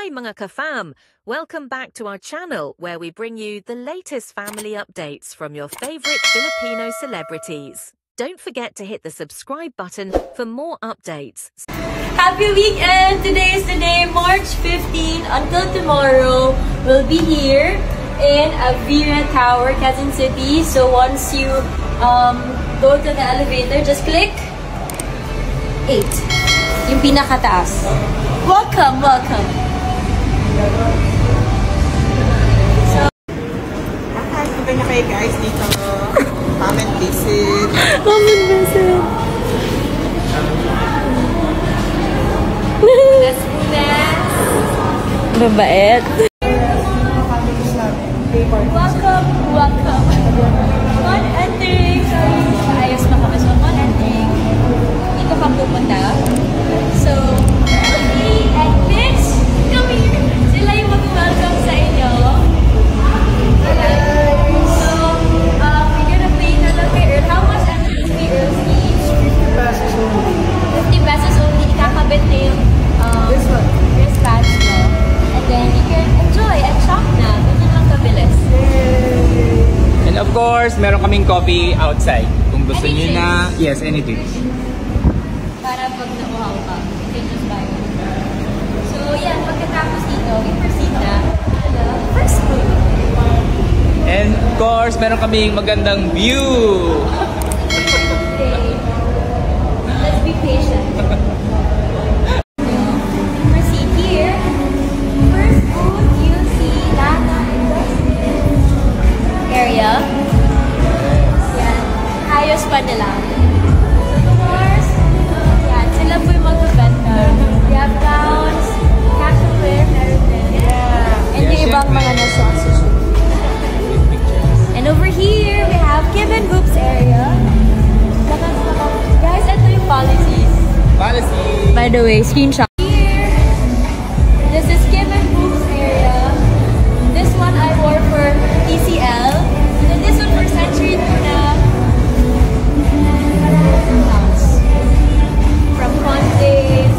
Hi mga ka-fam! Welcome back to our channel where we bring you the latest family updates from your favorite Filipino celebrities. Don't forget to hit the subscribe button for more updates. Happy weekend! Today is the day, March 15. Until tomorrow, we'll be here in Avira Tower, Quezon City. So once you go to the elevator, just click 8. Yung pinakataas. Welcome, welcome. So, Punta na kayo guys dito. Come and visit. Come and visit. That's best. Babait. Welcome, welcome. On entering. Ayos na kami. So, on entering. Dito ka pupunta. So, Ellie and Mitch, come here. Sila yung mag-welcome sa inyo. So, we're gonna pay na lang kay Earl. How much entrance fee, Earl? 50 pesos only. 50 pesos only. Ikakabit na yung wristbands mo. And then, you can enjoy and shop na. Ganyan lang kabilis. And of course, meron kaming coffee outside. Kung gusto niyo na, yes, anything. Para pag nauhaw ka, you can just buy it. So, yan. Pagkatapos dito, we proceed na first food. And of course, meron kaming magandang view. Let's be patient. Proceed here. First food, you'll see Lana Industries area. Yan. Ayos pa nila. So, of course, yan. Sila po yung magbibenta. We have gowns, casual wear, meron din. And yung ibang mga nasa-accessories. And over here, we have Kim and Boobs area. Guys, ito yung policies. Policy! By the way, screenshot. Here, this is Kim and Boobs area. This one I wore for TCL. And then this one for Century Tuna. From Conte's.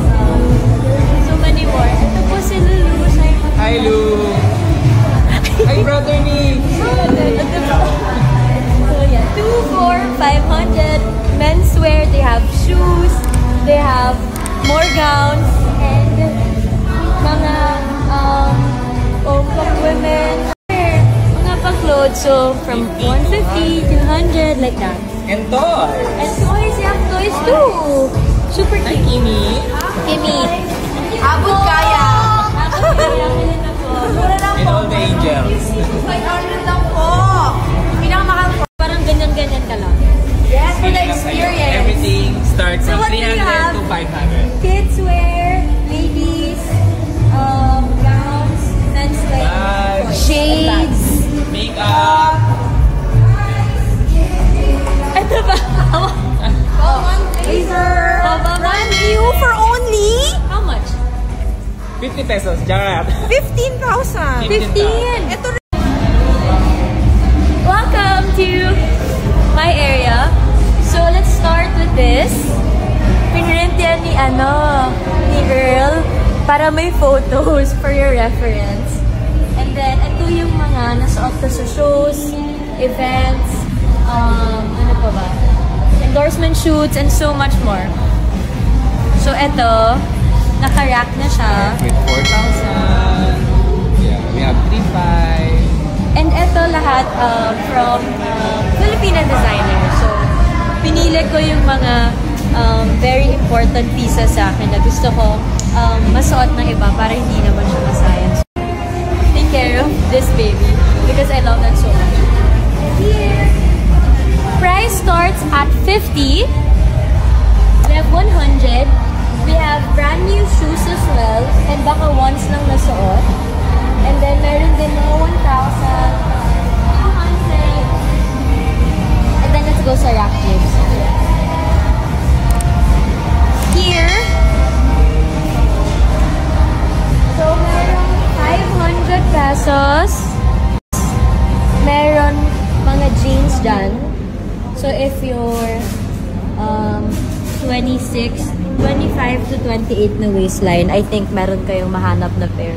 So many more. Ito po si Lulu. Hi, Lu! Hi, brother Nick! So yeah, 2, 4, 500 menswear. They have shoes. They have more gowns and mga pang women. Mga pang clothes. So from 150, 200 like that. And toys! And toys, you have toys too. Super Hi, cute. Kimi! Kimi. Abot kaya. Abot kaya. Mura lang And po. all the angels. 500 lang po. Pinakamahal po. Parang ganyan-ganyan ka lang. Yes, for the experience. Everything starts So from what do you 300 have? to 500. Kids wear, ladies, gowns, men's wear, Bags. shades. Makeup. Ito ba? Laser. Brand new for only? How much? 50 pesos. Jarap. 15,000. 15. Ito rin. Welcome to my area. So let's start with this. Pinrint yan ni Earl para may photos for your reference. And then ito yung mga nasuot ko sa shows, events, ano pa ba? Endorsement shoots and so much more. So ito, naka-rack na siya. With 4,000. Yeah, we have 3,500. And ito lahat from Filipino designer. So, pinili ko yung mga very important pieces sa akin na gusto ko masuot ng iba para hindi naman siya masayang. So, take care of this baby because I love that so much. Here, price starts at 50. We have 100. We have brand new shoes as well. And baka once lang nasuot. And then meron din mga 1,000, 200. And then let's go sa rack jigs. Here, so meron 500 pesos. Meron mga jeans dyan. So if you're 25 to 28 na waistline, I think meron kayong mahanap na pair.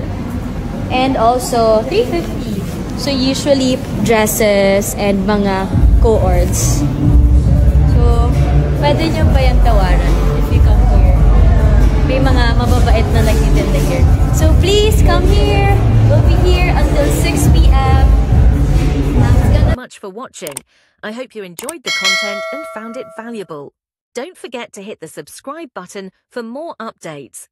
And also, 350. So, usually, dresses and mga co-ords. So, pwede nyo pa yung tawaran if you come here. May mga mababait na nagtitinda here. So, please, come here. We'll be here until 6 p.m. Much for watching. I hope you enjoyed the content and found it valuable. Don't forget to hit the subscribe button for more updates.